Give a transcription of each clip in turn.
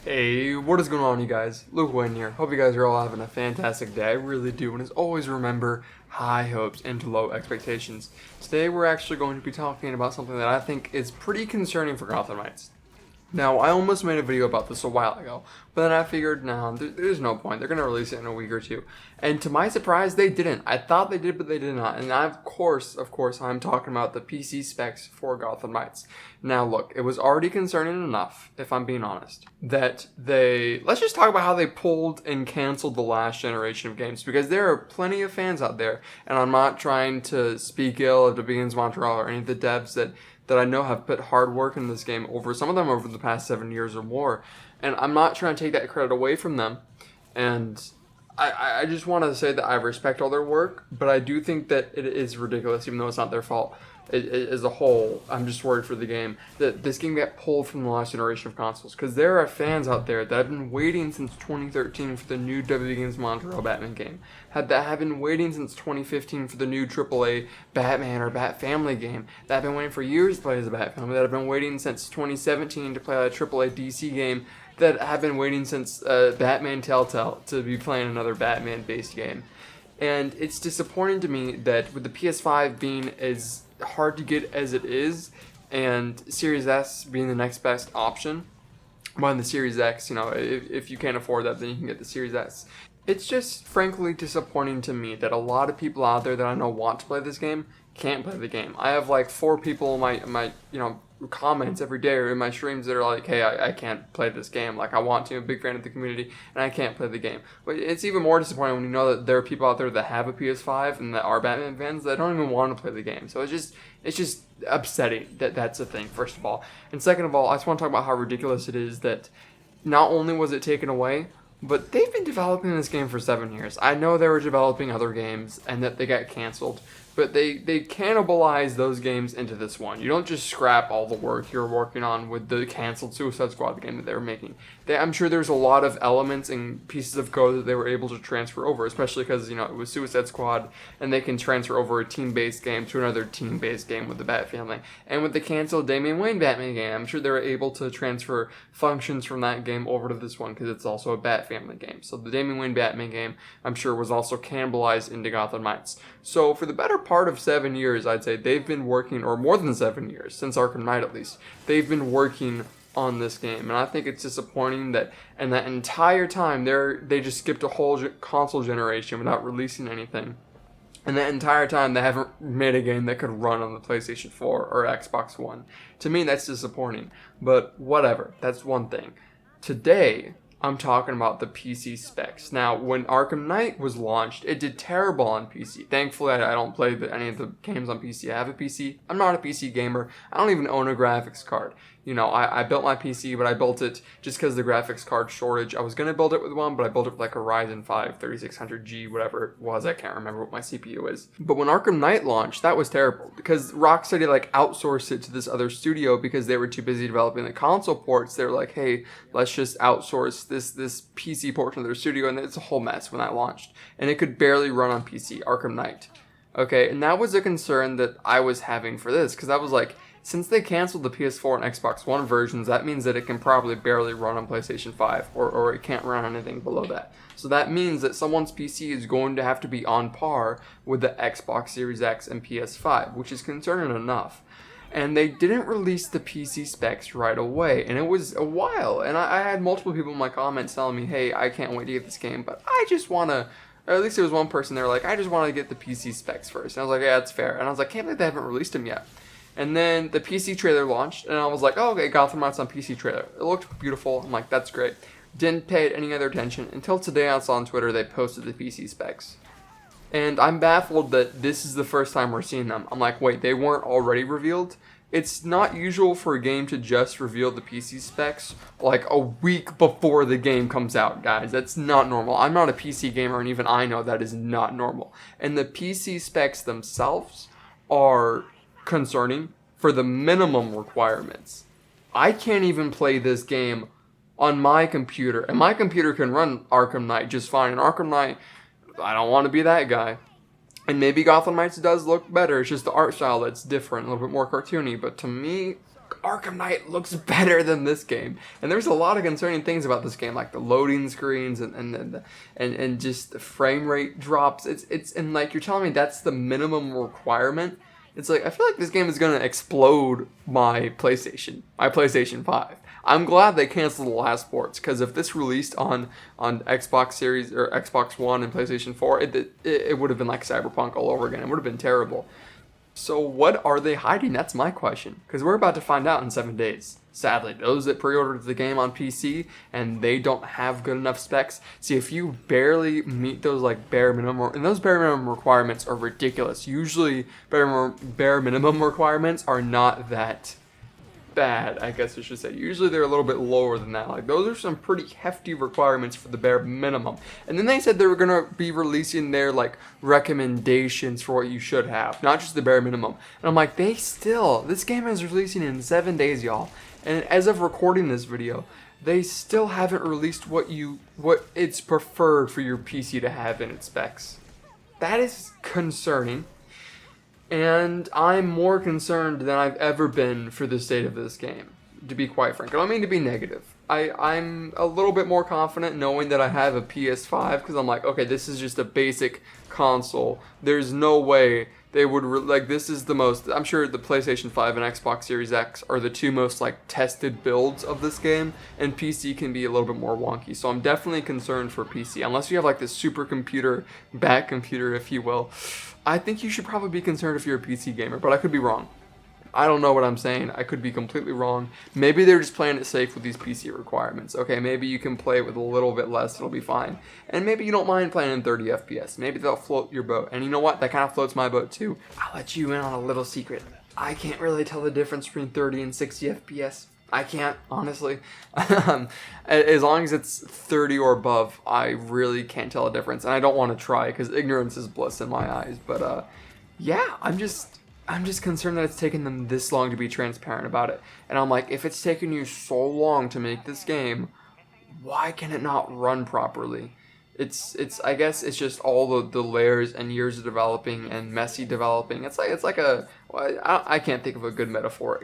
Hey, what is going on, you guys? Luke Wayne here. Hope you guys are all having a fantastic day. I really do. And as always, remember high hopes and low expectations. Today, we're actually going to be talking about something that I think is pretty concerning for Gothamites. Now, I almost made a video about this a while ago, but then I figured, no, there's no point. They're going to release it in a week or two. And to my surprise, they didn't. I thought they did, but they did not. And of course, I'm talking about the PC specs for Gotham Knights. Now, look, it was already concerning enough, if I'm being honest, that let's just talk about how they pulled and canceled the last generation of games, because there are plenty of fans out there, and I'm not trying to speak ill of the Begins Montreal or any of the devs that I know have put hard work in this game some of them over the past 7 years or more. And I'm not trying to take that credit away from them. And I just want to say that I respect all their work, but I do think that it is ridiculous, even though it's not their fault. As a whole, I'm just worried for the game that this game got pulled from the last generation of consoles, because there are fans out there that have been waiting since 2013 for the new W Games Montreal Batman game, that have been waiting since 2015 for the new AAA Batman or Bat Family game, that have been waiting for years to play as a Bat Family, that have been waiting since 2017 to play a AAA DC game, that have been waiting since Batman Telltale to be playing another Batman-based game. And it's disappointing to me that with the PS5 being as hard to get as it is, and Series S being the next best option, when the Series X, if you can't afford that, then you can get the Series S. It's just frankly disappointing to me that a lot of people out there that I know want to play this game can't play the game. I have like 4 people in my comments every day or in my streams that are like, hey, I can't play this game. Like, I want to. I'm a big fan of the community, and I can't play the game. But it's even more disappointing when you know that there are people out there that have a PS5 and that are Batman fans that don't even want to play the game. So it's just upsetting that that's a thing, first of all. And second of all, I just want to talk about how ridiculous it is that not only was it taken away, but they've been developing this game for 7 years. I know they were developing other games and that they got canceled, but they cannibalized those games into this one. You don't just scrap all the work you're working on with the canceled Suicide Squad game that they were making. I'm sure there's a lot of elements and pieces of code that they were able to transfer over, especially because, it was Suicide Squad, and they can transfer over a team-based game to another team-based game with the Bat Family. And with the canceled Damian Wayne Batman game, I'm sure they were able to transfer functions from that game over to this one, because it's also a Bat Family game. So the Damian Wayne Batman game, I'm sure, was also cannibalized into Gotham Knights. So for the better part of 7 years, I'd say they've been working, or more than 7 years, since Arkham Knight at least, they've been working on this game. And I think it's disappointing that in that entire time they just skipped a whole console generation without releasing anything. And that entire time they haven't made a game that could run on the PlayStation 4 or Xbox One. To me, that's disappointing. But whatever, that's one thing. Today, I'm talking about the PC specs. Now, when Arkham Knight was launched, it did terrible on PC. Thankfully, I don't play any of the games on PC. I have a PC. I'm not a PC gamer. I don't even own a graphics card. I built my PC, but I built it just because of the graphics card shortage. I was going to build it with one, but I built it with like a Ryzen 5 3600G, whatever it was. I can't remember what my CPU is. But when Arkham Knight launched, that was terrible, because Rocksteady outsourced it to this other studio because they were too busy developing the console ports. They were like, hey, let's just outsource this PC portion of their studio, and it's a whole mess when that launched. And it could barely run on PC, Arkham Knight. Okay, and that was a concern that I was having for this, because I was like, since they canceled the PS4 and Xbox One versions, that means that it can probably barely run on PlayStation 5, or it can't run on anything below that. So that means that someone's PC is going to have to be on par with the Xbox Series X and PS5, which is concerning enough. And they didn't release the PC specs right away, and it was a while. And I had multiple people in my comments telling me, hey, I can't wait to get this game, but I just want to, or at least there was one person there like, I just want to get the PC specs first. And I was like, yeah, that's fair. And I was like, can't believe they haven't released them yet. And then the PC trailer launched, and I was like, oh, okay, Gotham Knights on PC trailer. It looked beautiful. I'm like, that's great. Didn't pay it any other attention until today I saw on Twitter they posted the PC specs. And I'm baffled that this is the first time we're seeing them. I'm like, wait, they weren't already revealed? It's not usual for a game to just reveal the PC specs like a week before the game comes out, guys. That's not normal. I'm not a PC gamer, and even I know that is not normal. And the PC specs themselves are concerning for the minimum requirements. I can't even play this game on my computer, and my computer can run Arkham Knight just fine. And Arkham Knight, I don't want to be that guy. And maybe Gotham Knights does look better. It's just the art style that's different, a little bit more cartoony. But to me, Arkham Knight looks better than this game. And there's a lot of concerning things about this game, like the loading screens and just the frame rate drops. It's and like you're telling me that's the minimum requirement. It's like I feel like this game is gonna explode my PlayStation 5. I'm glad they canceled the last ports, because if this released on Xbox Series or Xbox One and PlayStation 4, it would have been like Cyberpunk all over again. It would have been terrible. So what are they hiding? That's my question, because we're about to find out in 7 days. Sadly, those that pre-ordered the game on PC and they don't have good enough specs. See, if you barely meet those like bare minimum, and those bare minimum requirements are ridiculous. Usually, bare minimum requirements are not that bad, I guess I should say. Usually they're a little bit lower than that. Like, those are some pretty hefty requirements for the bare minimum. And then they said they were going to be releasing their, like, recommendations for what you should have, not just the bare minimum. And I'm like, this game is releasing in 7 days, y'all. And as of recording this video, they still haven't released what it's preferred for your PC to have in its specs. That is concerning. And I'm more concerned than I've ever been for the state of this game, to be quite frank. I don't mean to be negative. I'm a little bit more confident knowing that I have a PS5, because I'm like, okay, this is just a basic console. There's no way they would, this is the most, I'm sure the PlayStation 5 and Xbox Series X are the two most, like, tested builds of this game, and PC can be a little bit more wonky. So I'm definitely concerned for PC. Unless you have, like, this supercomputer, back computer, if you will, I think you should probably be concerned if you're a PC gamer, but I could be wrong. I don't know what I'm saying. I could be completely wrong. Maybe they're just playing it safe with these PC requirements. Okay, maybe you can play with a little bit less, it'll be fine. And maybe you don't mind playing in 30 FPS. Maybe they'll float your boat. And you know what? That kind of floats my boat too. I'll let you in on a little secret. I can't really tell the difference between 30 and 60 FPS. I can't, honestly. As long as it's 30 or above, I really can't tell a difference. And I don't want to try, because ignorance is bliss in my eyes. But yeah, I'm just concerned that it's taken them this long to be transparent about it. And I'm like, if it's taken you so long to make this game, why can it not run properly? I guess it's just all the layers and years of developing and messy developing. I can't think of a good metaphor,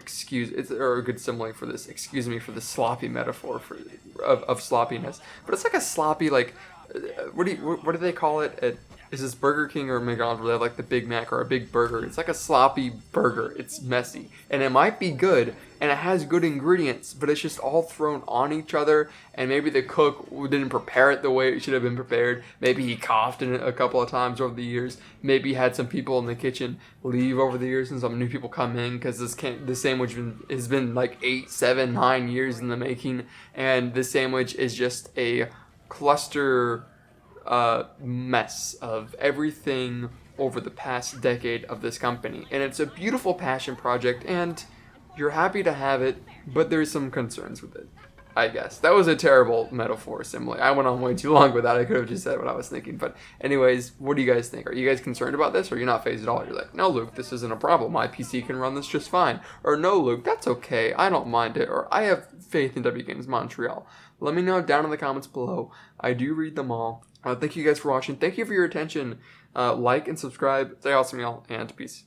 or a good simile for this. Excuse me for the sloppy metaphor of sloppiness. But it's like a sloppy, like, what do they call it? Is this Burger King or McDonald's where they have like the Big Mac or a big burger? It's like a sloppy burger. It's messy. And it might be good, and it has good ingredients, but it's just all thrown on each other, and maybe the cook didn't prepare it the way it should have been prepared. Maybe he coughed in it a couple of times over the years. Maybe he had some people in the kitchen leave over the years and some new people come in, because this sandwich has been like 8, 7, 9 years in the making, and this sandwich is just a cluster mess of everything over the past decade of this company. And it's a beautiful passion project, and you're happy to have it, but there's some concerns with it, I guess. That was a terrible metaphor, simile. I went on way too long with that. I could have just said what I was thinking. But anyways, what do you guys think? Are you guys concerned about this, or are you not phased at all? You're like, no, Luke, this isn't a problem. My PC can run this just fine. Or no, Luke, that's okay. I don't mind it. Or I have faith in W Games Montreal. Let me know down in the comments below. I do read them all. Thank you guys for watching. Thank you for your attention. Like and subscribe. Stay awesome, y'all, and peace.